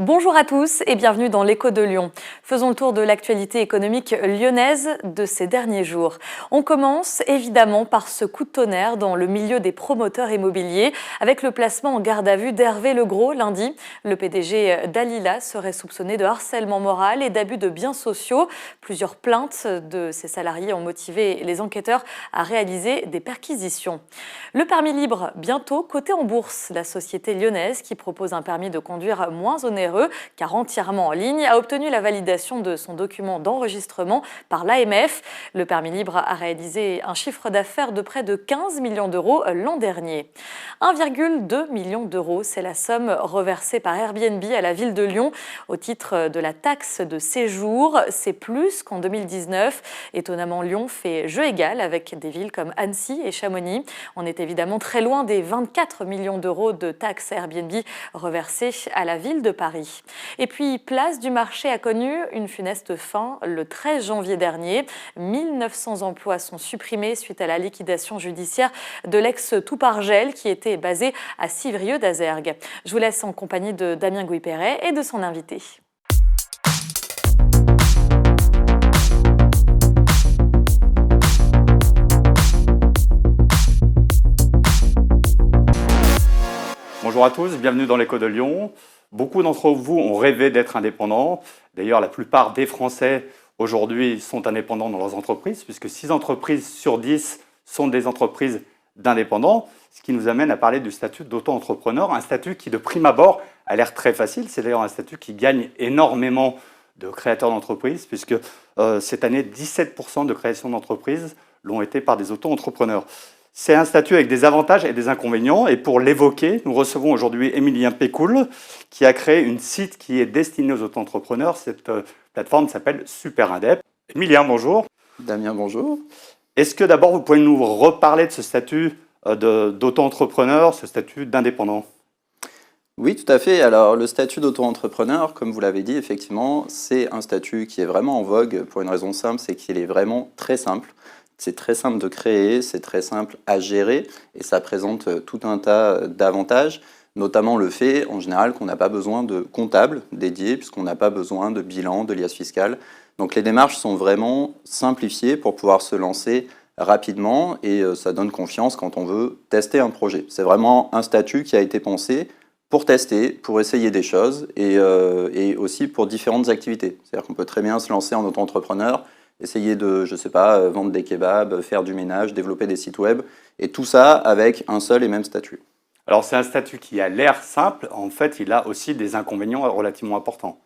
Bonjour à tous et bienvenue dans l'Écho de Lyon. Faisons le tour de l'actualité économique lyonnaise de ces derniers jours. On commence évidemment par ce coup de tonnerre dans le milieu des promoteurs immobiliers avec le placement en garde à vue d'Hervé Legros lundi. Le PDG d'Alila serait soupçonné de harcèlement moral et d'abus de biens sociaux. Plusieurs plaintes de ses salariés ont motivé les enquêteurs à réaliser des perquisitions. Le permis libre bientôt coté en bourse. La société lyonnaise qui propose un permis de conduire moins onéreux car entièrement en ligne, a obtenu la validation de son document d'enregistrement par l'AMF. Le permis libre a réalisé un chiffre d'affaires de près de 15 millions d'euros l'an dernier. 1,2 million d'euros, c'est la somme reversée par Airbnb à la ville de Lyon au titre de la taxe de séjour. C'est plus qu'en 2019. Étonnamment, Lyon fait jeu égal avec des villes comme Annecy et Chamonix. On est évidemment très loin des 24 millions d'euros de taxes Airbnb reversées à la ville de Paris. Et puis, Place du Marché a connu une funeste fin le 13 janvier dernier. 1900 emplois sont supprimés suite à la liquidation judiciaire de l'ex-Toupargel qui était basé à Civrieux-d'Azergues. Je vous laisse en compagnie de Damien Gouy-Perret et de son invité. Bonjour à tous, bienvenue dans l'Écho de Lyon. Beaucoup d'entre vous ont rêvé d'être indépendants. D'ailleurs, la plupart des Français aujourd'hui sont indépendants dans leurs entreprises, puisque 6 entreprises sur 10 sont des entreprises d'indépendants, ce qui nous amène à parler du statut d'auto-entrepreneur, un statut qui de prime abord a l'air très facile. C'est d'ailleurs un statut qui gagne énormément de créateurs d'entreprises, puisque cette année, 17% de création d'entreprises l'ont été par des auto-entrepreneurs. C'est un statut avec des avantages et des inconvénients. Et pour l'évoquer, nous recevons aujourd'hui Émilien Pécoul, qui a créé une site qui est destinée aux auto-entrepreneurs. Cette plateforme s'appelle Superindep. Émilien, bonjour. Damien, bonjour. Est-ce que d'abord, vous pouvez nous reparler de ce statut d'auto-entrepreneur, ce statut d'indépendant ? Oui, tout à fait. Alors, le statut d'auto-entrepreneur, comme vous l'avez dit, effectivement, c'est un statut qui est vraiment en vogue pour une raison simple, c'est qu'il est vraiment très simple. C'est très simple de créer, c'est très simple à gérer et ça présente tout un tas d'avantages, notamment le fait en général qu'on n'a pas besoin de comptable dédié puisqu'on n'a pas besoin de bilan, de liasse fiscale. Donc les démarches sont vraiment simplifiées pour pouvoir se lancer rapidement et ça donne confiance quand on veut tester un projet. C'est vraiment un statut qui a été pensé pour tester, pour essayer des choses et aussi pour différentes activités. C'est-à-dire qu'on peut très bien se lancer en auto-entrepreneur, essayer de, je sais pas, vendre des kebabs, faire du ménage, développer des sites web, et tout ça avec un seul et même statut. Alors c'est un statut qui a l'air simple, en fait il a aussi des inconvénients relativement importants.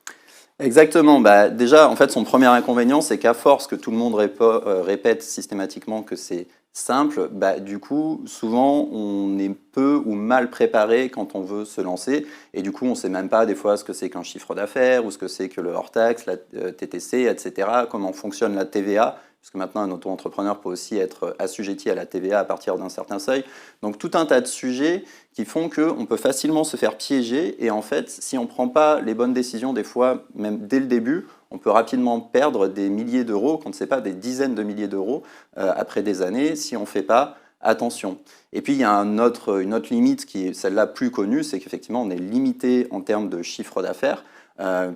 Exactement, déjà en fait son premier inconvénient c'est qu'à force que tout le monde répète systématiquement que c'est simple, du coup souvent on est peu ou mal préparé quand on veut se lancer et du coup on ne sait même pas des fois ce que c'est qu'un chiffre d'affaires ou ce que c'est que le hors-taxe, la TTC, etc., comment fonctionne la TVA, puisque maintenant un auto-entrepreneur peut aussi être assujetti à la TVA à partir d'un certain seuil. Donc tout un tas de sujets qui font qu'on peut facilement se faire piéger et en fait si on ne prend pas les bonnes décisions des fois, même dès le début, on peut rapidement perdre des milliers d'euros, quand ce n'est pas des dizaines de milliers d'euros après des années si on ne fait pas attention. Et puis il y a une autre limite qui est celle-là plus connue, c'est qu'effectivement on est limité en termes de chiffre d'affaires,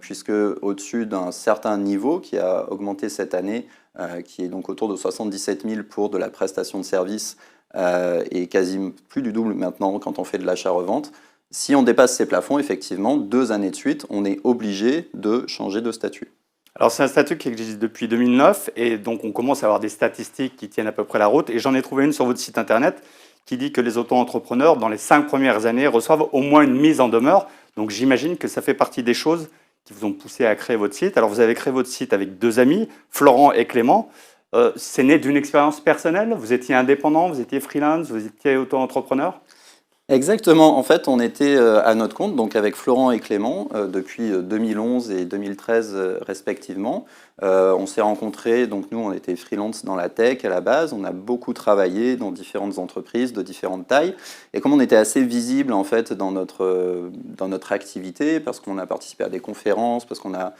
puisque au-dessus d'un certain niveau qui a augmenté cette année, qui est donc autour de 77 000 pour de la prestation de service et quasi plus du double maintenant quand on fait de l'achat-revente. Si on dépasse ces plafonds, effectivement, 2 années de suite, on est obligé de changer de statut. Alors c'est un statut qui existe depuis 2009 et donc on commence à avoir des statistiques qui tiennent à peu près la route et j'en ai trouvé une sur votre site internet qui dit que les auto-entrepreneurs dans les 5 premières années reçoivent au moins une mise en demeure. Donc j'imagine que ça fait partie des choses qui vous ont poussé à créer votre site. Alors vous avez créé votre site avec 2 amis, Florent et Clément. C'est né d'une expérience personnelle? Vous étiez indépendant, vous étiez freelance, vous étiez auto-entrepreneur? Exactement, en fait on était à notre compte, donc avec Florent et Clément, depuis 2011 et 2013 respectivement. On s'est rencontrés, donc nous on était freelance dans la tech à la base, on a beaucoup travaillé dans différentes entreprises de différentes tailles, et comme on était assez visible en fait dans notre activité, parce qu'on a participé à des conférences, parce qu'on a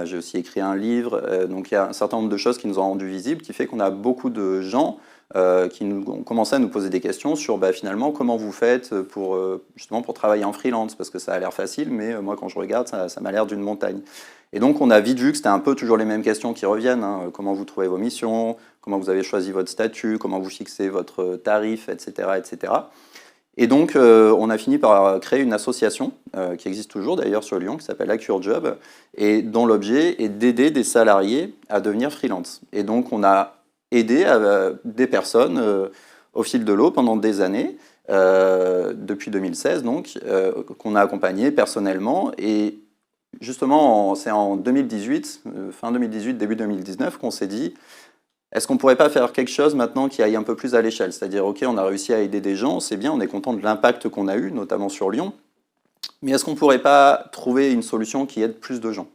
j'ai aussi écrit un livre, donc il y a un certain nombre de choses qui nous ont rendus visibles, qui fait qu'on a beaucoup de gens qui ont commencé à nous poser des questions sur finalement comment vous faites justement pour travailler en freelance, parce que ça a l'air facile, mais moi quand je regarde, ça m'a l'air d'une montagne. Et donc on a vite vu que c'était un peu toujours les mêmes questions qui reviennent, hein. Comment vous trouvez vos missions, comment vous avez choisi votre statut, comment vous fixez votre tarif, etc. etc. Et donc on a fini par créer une association qui existe toujours d'ailleurs sur Lyon, qui s'appelle AccureJob, et dont l'objet est d'aider des salariés à devenir freelance. Et donc on a aidé des personnes au fil de l'eau pendant des années, depuis 2016 donc, qu'on a accompagné personnellement. Et justement, c'est en 2018, fin 2018, début 2019, qu'on s'est dit, est-ce qu'on ne pourrait pas faire quelque chose maintenant qui aille un peu plus à l'échelle? C'est-à-dire, ok, on a réussi à aider des gens, c'est bien, on est content de l'impact qu'on a eu, notamment sur Lyon, mais est-ce qu'on ne pourrait pas trouver une solution qui aide plus de gens?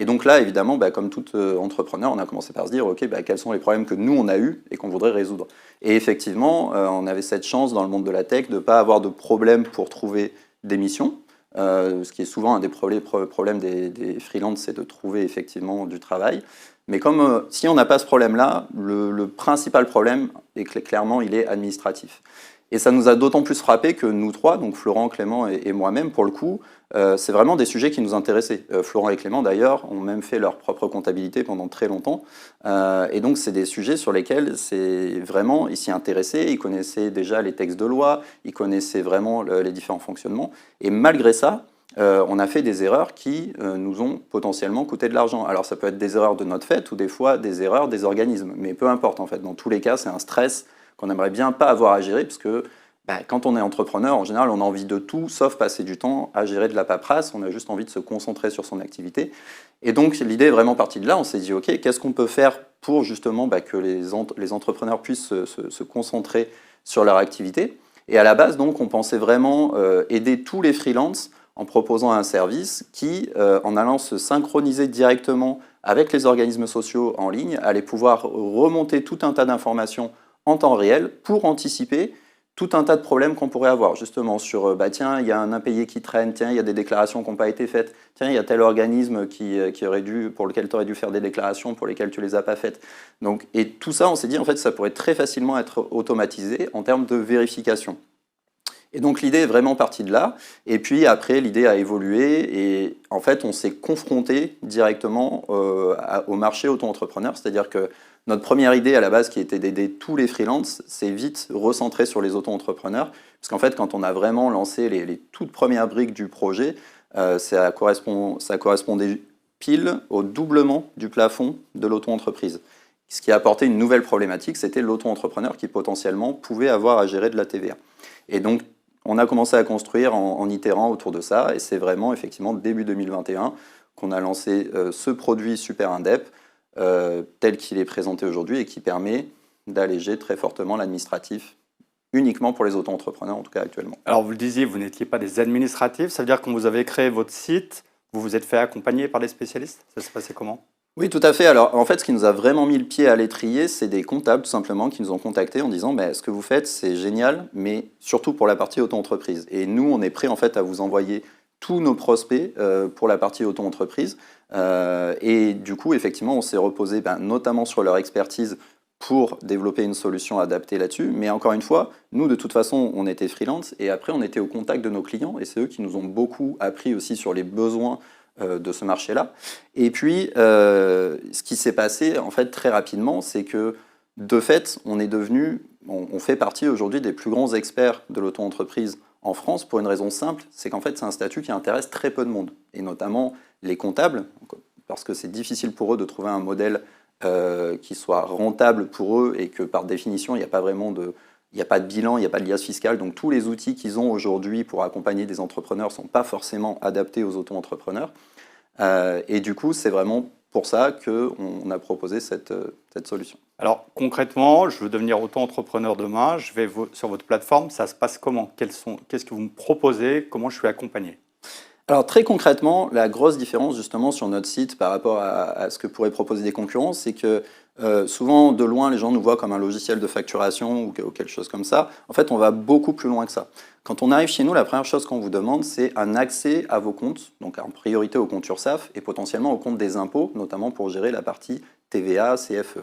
Et donc là, évidemment, comme tout entrepreneur, on a commencé par se dire, ok, quels sont les problèmes que nous, on a eus et qu'on voudrait résoudre? Et effectivement, on avait cette chance dans le monde de la tech de ne pas avoir de problème pour trouver des missions. Ce qui est souvent un des problèmes des freelances, c'est de trouver effectivement du travail. Mais comme si on n'a pas ce problème-là, le principal problème, est clairement, il est administratif. Et ça nous a d'autant plus frappé que nous trois, donc Florent, Clément et moi-même, pour le coup, c'est vraiment des sujets qui nous intéressaient. Florent et Clément, d'ailleurs, ont même fait leur propre comptabilité pendant très longtemps. Et donc, c'est des sujets sur lesquels ils s'y intéressaient, ils connaissaient déjà les textes de loi, ils connaissaient vraiment les différents fonctionnements. Et malgré ça, on a fait des erreurs qui nous ont potentiellement coûté de l'argent. Alors, ça peut être des erreurs de notre fait ou des fois des erreurs des organismes. Mais peu importe, en fait. Dans tous les cas, c'est un stress qu'on n'aimerait bien pas avoir à gérer, parce que quand on est entrepreneur, en général, on a envie de tout, sauf passer du temps à gérer de la paperasse. On a juste envie de se concentrer sur son activité. Et donc, l'idée est vraiment partie de là. On s'est dit, OK, qu'est-ce qu'on peut faire pour justement que les entrepreneurs puissent se concentrer sur leur activité? Et à la base, donc, on pensait vraiment aider tous les freelances en proposant un service qui, en allant se synchroniser directement avec les organismes sociaux en ligne, allait pouvoir remonter tout un tas d'informations en temps réel pour anticiper tout un tas de problèmes qu'on pourrait avoir, justement sur, tiens, il y a un impayé qui traîne, tiens, il y a des déclarations qui n'ont pas été faites, tiens, il y a tel organisme pour lequel tu aurais dû faire des déclarations pour lesquelles tu ne les as pas faites. Donc, et tout ça, on s'est dit, en fait, ça pourrait très facilement être automatisé en termes de vérification. Et donc l'idée est vraiment partie de là, et puis après l'idée a évolué, et en fait on s'est confronté directement au marché auto-entrepreneur, c'est-à-dire que notre première idée à la base, qui était d'aider tous les freelances, s'est vite recentrée sur les auto-entrepreneurs, parce qu'en fait quand on a vraiment lancé les toutes premières briques du projet, ça correspondait pile au doublement du plafond de l'auto-entreprise. Ce qui a apporté une nouvelle problématique, c'était l'auto-entrepreneur qui potentiellement pouvait avoir à gérer de la TVA. Et donc on a commencé à construire en itérant autour de ça, et c'est vraiment effectivement début 2021 qu'on a lancé ce produit Super Indep tel qu'il est présenté aujourd'hui et qui permet d'alléger très fortement l'administratif uniquement pour les auto-entrepreneurs, en tout cas actuellement. Alors vous le disiez, vous n'étiez pas des administratifs, ça veut dire que quand vous avez créé votre site, vous vous êtes fait accompagner par des spécialistes? Ça s'est passé comment? Oui, tout à fait. Alors, en fait, ce qui nous a vraiment mis le pied à l'étrier, c'est des comptables, tout simplement, qui nous ont contactés en disant ce que vous faites, c'est génial, mais surtout pour la partie auto-entreprise. Et nous, on est prêt, en fait, à vous envoyer tous nos prospects pour la partie auto-entreprise. Et du coup, effectivement, on s'est reposé notamment sur leur expertise pour développer une solution adaptée là-dessus. Mais encore une fois, nous, de toute façon, on était freelance, et après, on était au contact de nos clients, et c'est eux qui nous ont beaucoup appris aussi sur les besoins de ce marché-là. Et puis, ce qui s'est passé en fait très rapidement, c'est que de fait, on fait partie aujourd'hui des plus grands experts de l'auto-entreprise en France pour une raison simple, c'est qu'en fait, c'est un statut qui intéresse très peu de monde, et notamment les comptables, parce que c'est difficile pour eux de trouver un modèle qui soit rentable pour eux, et que par définition, il n'y a pas vraiment il n'y a pas de bilan, il n'y a pas de liasse fiscale, donc tous les outils qu'ils ont aujourd'hui pour accompagner des entrepreneurs ne sont pas forcément adaptés aux auto-entrepreneurs. Et du coup, c'est vraiment pour ça qu'on a proposé cette solution. Alors concrètement, je veux devenir auto-entrepreneur demain, je vais sur votre plateforme, ça se passe comment? Qu'est-ce que vous me proposez? Comment je suis accompagné? Alors très concrètement, la grosse différence justement sur notre site par rapport à ce que pourraient proposer des concurrents, c'est que souvent de loin les gens nous voient comme un logiciel de facturation ou quelque chose comme ça. En fait, on va beaucoup plus loin que ça. Quand on arrive chez nous, la première chose qu'on vous demande, c'est un accès à vos comptes, donc en priorité au compte URSSAF et potentiellement au compte des impôts, notamment pour gérer la partie TVA, CFE.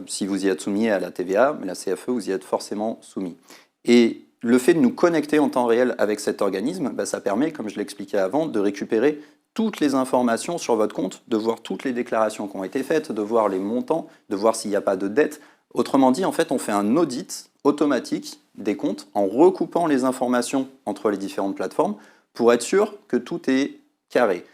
Si vous y êtes soumis à la TVA, mais la CFE, vous y êtes forcément soumis. Et le fait de nous connecter en temps réel avec cet organisme, ça permet, comme je l'expliquais avant, de récupérer toutes les informations sur votre compte, de voir toutes les déclarations qui ont été faites, de voir les montants, de voir s'il n'y a pas de dette. Autrement dit, en fait, on fait un audit automatique des comptes en recoupant les informations entre les différentes plateformes pour être sûr que tout est carré.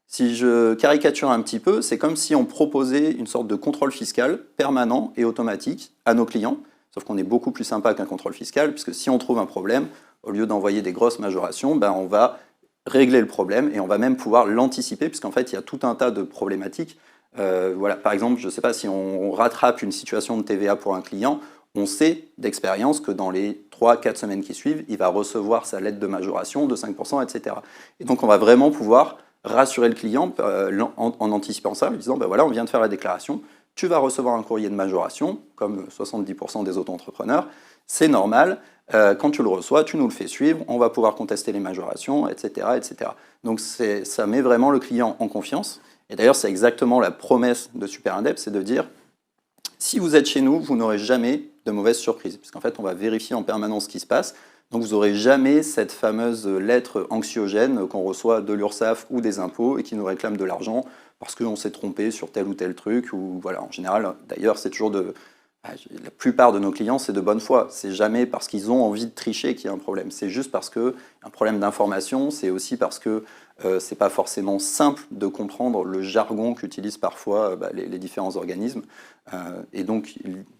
Si je caricature un petit peu, c'est comme si on proposait une sorte de contrôle fiscal permanent et automatique à nos clients, sauf qu'on est beaucoup plus sympa qu'un contrôle fiscal, puisque si on trouve un problème, au lieu d'envoyer des grosses majorations, on va régler le problème et on va même pouvoir l'anticiper, puisqu'en fait, il y a tout un tas de problématiques. Voilà, par exemple, je ne sais pas, si on rattrape une situation de TVA pour un client, on sait d'expérience que dans les 3-4 semaines qui suivent, il va recevoir sa lettre de majoration de 5%, etc. Et donc, on va vraiment pouvoir rassurer le client en anticipant ça, en lui disant, voilà, on vient de faire la déclaration, tu vas recevoir un courrier de majoration, comme 70% des auto-entrepreneurs, c'est normal, quand tu le reçois, tu nous le fais suivre, on va pouvoir contester les majorations, etc. etc. Donc ça met vraiment le client en confiance, et d'ailleurs c'est exactement la promesse de SuperIndep, c'est de dire, si vous êtes chez nous, vous n'aurez jamais de mauvaises surprises, puisqu'en fait on va vérifier en permanence ce qui se passe. Donc vous n'aurez jamais cette fameuse lettre anxiogène qu'on reçoit de l'URSSAF ou des impôts et qui nous réclame de l'argent parce qu'on s'est trompé sur tel ou tel truc. Ou voilà, en général, d'ailleurs, c'est toujours la plupart de nos clients, c'est de bonne foi. C'est jamais parce qu'ils ont envie de tricher qu'il y a un problème. C'est juste parce qu'il y a un problème d'information. C'est aussi parce que c'est pas forcément simple de comprendre le jargon qu'utilisent parfois les différents organismes. Et donc,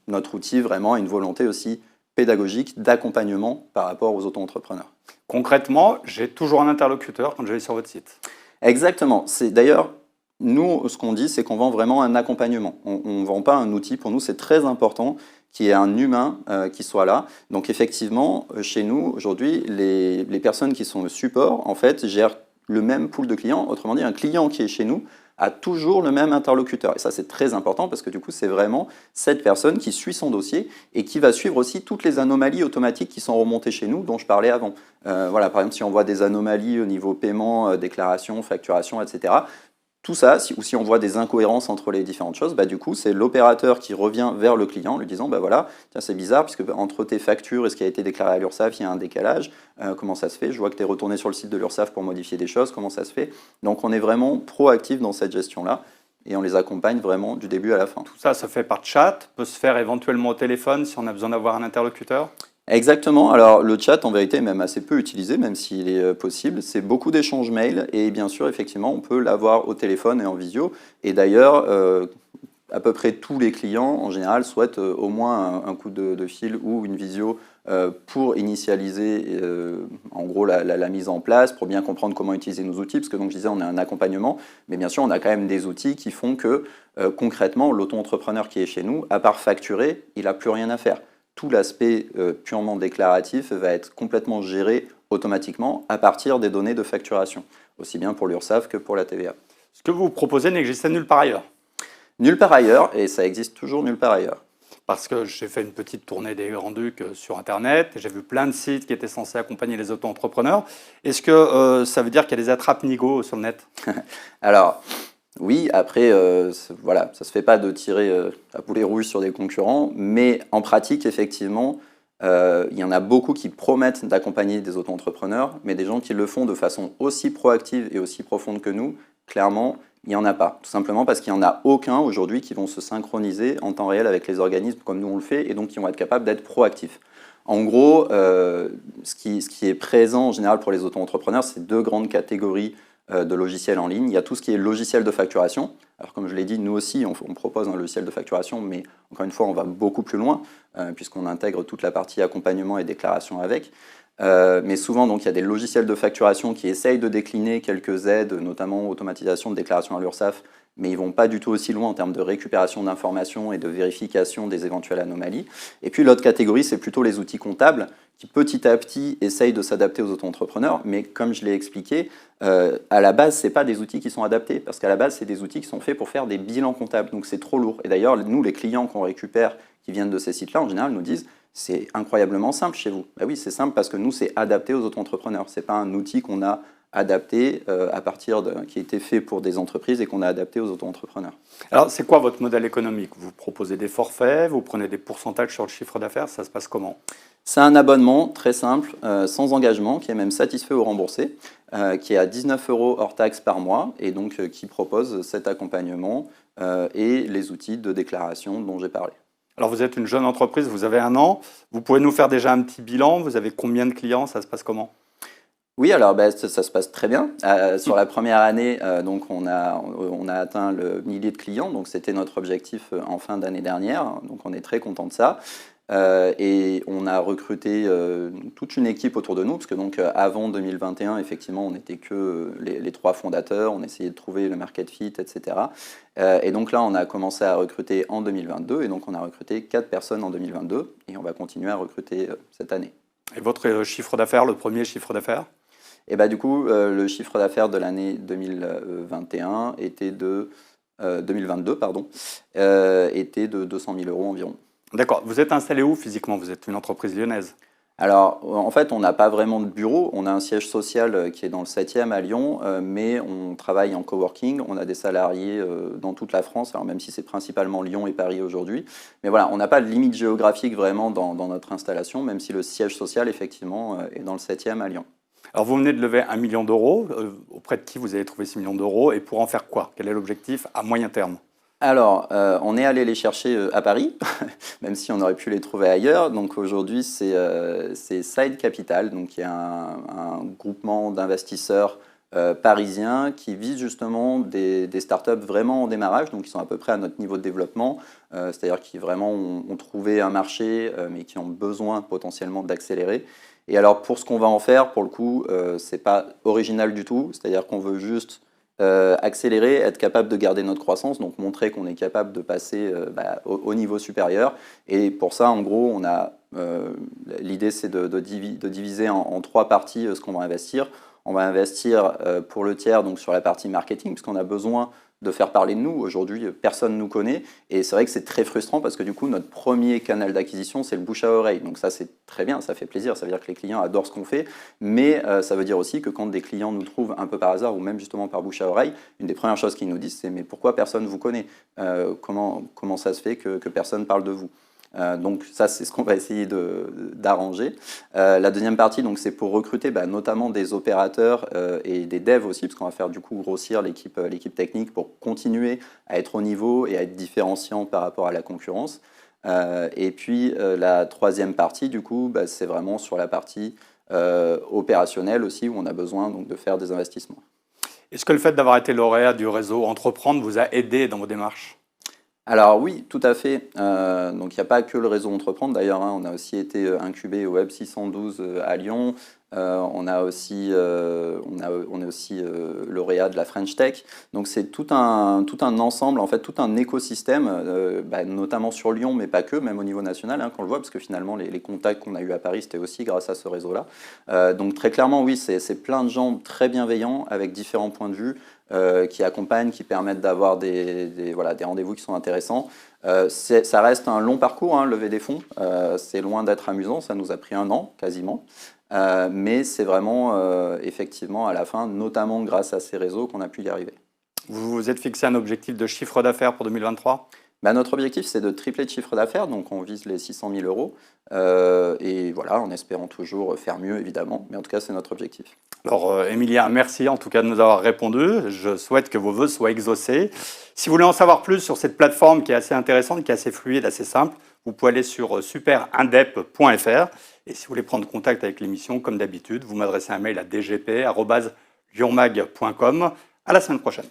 notre outil, vraiment, a une volonté aussi pédagogique, d'accompagnement par rapport aux auto-entrepreneurs. Concrètement, j'ai toujours un interlocuteur quand je vais sur votre site. Exactement. C'est d'ailleurs, nous, ce qu'on dit, c'est qu'on vend vraiment un accompagnement. On ne vend pas un outil. Pour nous, c'est très important qu'il y ait un humain qui soit là. Donc effectivement, chez nous, aujourd'hui, les personnes qui sont le support, en fait, gèrent le même pool de clients. Autrement dit, un client qui est chez nous a toujours le même interlocuteur. Et ça, c'est très important parce que du coup, c'est vraiment cette personne qui suit son dossier et qui va suivre aussi toutes les anomalies automatiques qui sont remontées chez nous, dont je parlais avant. Voilà, par exemple, si on voit des anomalies au niveau paiement, déclaration, facturation, etc., tout ça, ou si on voit des incohérences entre les différentes choses, du coup, c'est l'opérateur qui revient vers le client en lui disant, voilà, tiens, c'est bizarre, puisque entre tes factures et ce qui a été déclaré à l'URSSAF, il y a un décalage. Comment ça se fait? Je vois que tu es retourné sur le site de l'URSSAF pour modifier des choses. Comment ça se fait? Donc, on est vraiment proactif dans cette gestion-là et on les accompagne vraiment du début à la fin. Tout ça se fait par chat, peut se faire éventuellement au téléphone si on a besoin d'avoir un interlocuteur? Exactement. Alors le chat, en vérité, est même assez peu utilisé, même s'il est possible. C'est beaucoup d'échanges mails et bien sûr, effectivement, on peut l'avoir au téléphone et en visio. Et d'ailleurs, à peu près tous les clients, en général, souhaitent au moins un coup de fil ou une visio pour initialiser en gros la mise en place, pour bien comprendre comment utiliser nos outils, parce que donc je disais, on a un accompagnement, mais bien sûr, on a quand même des outils qui font que concrètement, l'auto-entrepreneur qui est chez nous, à part facturer, il n'a plus rien à faire. Tout l'aspect purement déclaratif va être complètement géré automatiquement à partir des données de facturation, aussi bien pour l'URSSAF que pour la TVA. Ce que vous proposez n'existe nulle part ailleurs? Nulle part ailleurs, et ça existe toujours nulle part ailleurs. Parce que j'ai fait une petite tournée des Grands-Ducs sur Internet, et j'ai vu plein de sites qui étaient censés accompagner les auto-entrepreneurs. Est-ce que ça veut dire qu'il y a des attrape-nigo sur le net? Alors, oui, après, voilà, ça ne se fait pas de tirer à boulet rouge sur des concurrents, mais en pratique, effectivement, il y en a beaucoup qui promettent d'accompagner des auto-entrepreneurs, mais des gens qui le font de façon aussi proactive et aussi profonde que nous, clairement, il n'y en a pas. Tout simplement parce qu'il n'y en a aucun aujourd'hui qui vont se synchroniser en temps réel avec les organismes comme nous on le fait, et donc qui vont être capables d'être proactifs. En gros, ce qui est présent en général pour les auto-entrepreneurs, c'est deux grandes catégories de logiciels en ligne. Il y a tout ce qui est logiciel de facturation. Alors comme je l'ai dit, nous aussi, on propose un logiciel de facturation, mais encore une fois, on va beaucoup plus loin, puisqu'on intègre toute la partie accompagnement et déclaration avec. Mais souvent, donc, il y a des logiciels de facturation qui essayent de décliner quelques aides, notamment automatisation de déclaration à l'URSSAF, mais ils ne vont pas du tout aussi loin en termes de récupération d'informations et de vérification des éventuelles anomalies. Et puis l'autre catégorie, c'est plutôt les outils comptables qui petit à petit essayent de s'adapter aux auto-entrepreneurs, mais comme je l'ai expliqué, à la base, ce n'est pas des outils qui sont adaptés, parce qu'à la base, c'est des outils qui sont faits pour faire des bilans comptables, donc c'est trop lourd. Et d'ailleurs, nous, les clients qu'on récupère, qui viennent de ces sites-là, en général, nous disent « c'est incroyablement simple chez vous ». Ben oui, c'est simple parce que nous, c'est adapté aux auto-entrepreneurs. Ce n'est pas un outil qu'on a adapté qui a été fait pour des entreprises et qu'on a adapté aux auto-entrepreneurs. Alors, c'est quoi votre modèle économique? Vous proposez des forfaits, vous prenez des pourcentages sur le chiffre d'affaires, ça se passe comment? C'est un abonnement très simple, sans engagement, qui est même satisfait ou remboursé, qui est à 19 € hors taxe par mois et donc qui propose cet accompagnement et les outils de déclaration dont j'ai parlé. Alors, vous êtes une jeune entreprise, vous avez 1 an. Vous pouvez nous faire déjà un petit bilan? Vous avez combien de clients? Ça se passe comment? Oui, alors ça se passe très bien. Sur la première année, donc on a atteint le millier de clients, donc c'était notre objectif en fin d'année dernière, donc on est très content de ça. Et on a recruté toute une équipe autour de nous, parce que donc avant 2021, effectivement, on n'était que les 3 fondateurs, on essayait de trouver le market fit, etc. Et donc là, on a commencé à recruter en 2022, et donc on a recruté 4 personnes en 2022, et on va continuer à recruter cette année. Et votre chiffre d'affaires, le premier chiffre d'affaires? Et bah, du coup, le chiffre d'affaires de l'année 2021 était 2022, pardon, était de 200 000 € environ. D'accord. Vous êtes installé où physiquement? Vous êtes une entreprise lyonnaise? Alors, en fait, on n'a pas vraiment de bureau. On a un siège social qui est dans le 7e à Lyon, mais on travaille en coworking. On a des salariés dans toute la France, alors même si c'est principalement Lyon et Paris aujourd'hui. Mais voilà, on n'a pas de limite géographique vraiment dans notre installation, même si le siège social, effectivement, est dans le 7e à Lyon. Alors, vous venez de lever 1 million d'euros. Auprès de qui vous avez trouvé 6 millions d'euros et pour en faire quoi? Quel est l'objectif à moyen terme? Alors, on est allé les chercher à Paris, même si on aurait pu les trouver ailleurs. Donc aujourd'hui, c'est Side Capital, donc qui est un groupement d'investisseurs parisiens qui visent justement des startups vraiment en démarrage, donc qui sont à peu près à notre niveau de développement, c'est-à-dire qui vraiment ont trouvé un marché, mais qui ont besoin potentiellement d'accélérer. Et alors pour ce qu'on va en faire, pour le coup, c'est pas original du tout, c'est-à-dire qu'on veut juste accélérer, être capable de garder notre croissance, donc montrer qu'on est capable de passer au niveau supérieur. Et pour ça, en gros, l'idée c'est de diviser en 3 parties ce qu'on va investir. On va investir pour le tiers donc sur la partie marketing, puisqu'on a besoin de faire parler de nous. Aujourd'hui, personne ne nous connaît. Et c'est vrai que c'est très frustrant parce que du coup, notre premier canal d'acquisition, c'est le bouche à oreille. Donc ça, c'est très bien, ça fait plaisir. Ça veut dire que les clients adorent ce qu'on fait. Mais ça veut dire aussi que quand des clients nous trouvent un peu par hasard ou même justement par bouche à oreille, une des premières choses qu'ils nous disent, c'est « mais pourquoi personne ne vous connaît comment ça se fait que personne parle de vous ?» Donc ça, c'est ce qu'on va essayer d'arranger. La deuxième partie, donc, c'est pour recruter notamment des opérateurs et des devs aussi, parce qu'on va faire du coup grossir l'équipe technique pour continuer à être au niveau et à être différenciant par rapport à la concurrence. Et puis la troisième partie, du coup, c'est vraiment sur la partie opérationnelle aussi, où on a besoin donc, de faire des investissements. Est-ce que le fait d'avoir été lauréat du réseau Entreprendre vous a aidé dans vos démarches? Alors oui, tout à fait. Donc il n'y a pas que le réseau Entreprendre. D'ailleurs, on a aussi été incubé au Web 612 à Lyon. On est aussi lauréat de la French Tech. Donc c'est tout un ensemble, en fait, tout un écosystème, notamment sur Lyon, mais pas que, même au niveau national, qu'on le voit, parce que finalement les contacts qu'on a eus à Paris, c'était aussi grâce à ce réseau-là. Donc très clairement, oui, c'est plein de gens très bienveillants avec différents points de vue. Qui accompagnent, qui permettent d'avoir des rendez-vous qui sont intéressants. Ça reste un long parcours, lever des fonds. C'est loin d'être amusant, ça nous a pris 1 an quasiment. Mais c'est vraiment effectivement à la fin, notamment grâce à ces réseaux, qu'on a pu y arriver. Vous vous êtes fixé un objectif de chiffre d'affaires pour 2023? Notre objectif, c'est de tripler de chiffre d'affaires, donc on vise les 600 000 €. Et voilà, en espérant toujours faire mieux, évidemment. Mais en tout cas, c'est notre objectif. Alors, Emilien, merci en tout cas de nous avoir répondu. Je souhaite que vos vœux soient exaucés. Si vous voulez en savoir plus sur cette plateforme qui est assez intéressante, qui est assez fluide, assez simple, vous pouvez aller sur superindep.fr. Et si vous voulez prendre contact avec l'émission, comme d'habitude, vous m'adressez un mail à dgp@lyonmag.com. À la semaine prochaine.